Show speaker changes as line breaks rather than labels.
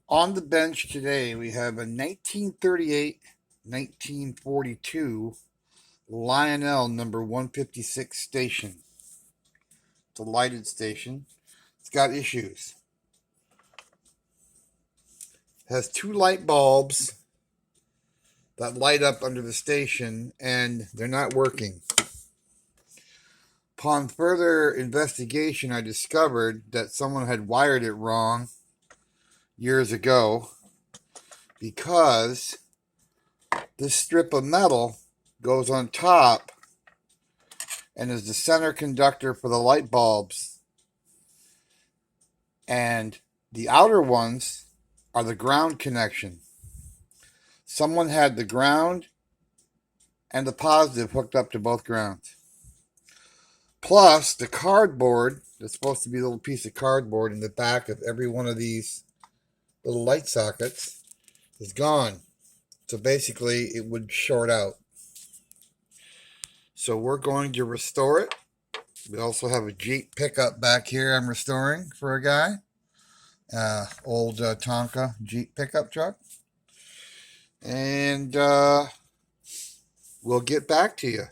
On the bench today, we have a 1938 1942 Lionel number 156 station. It's a lighted station. It's got issues. It has two light bulbs that light up under the station, and they're not working. Upon further investigation, I discovered that someone had wired it wrong years ago because this strip of metal goes on top and is the center conductor for the light bulbs. And the outer ones are the ground connection. Someone had the ground and the positive hooked up to both grounds. Plus, the cardboard, that's supposed to be a little piece of cardboard in the back of every one of these little light sockets, is gone. So basically, it would short out. So we're going to restore it. We also have a Jeep pickup back here I'm restoring for a guy. Old Tonka Jeep pickup truck. And we'll get back to you.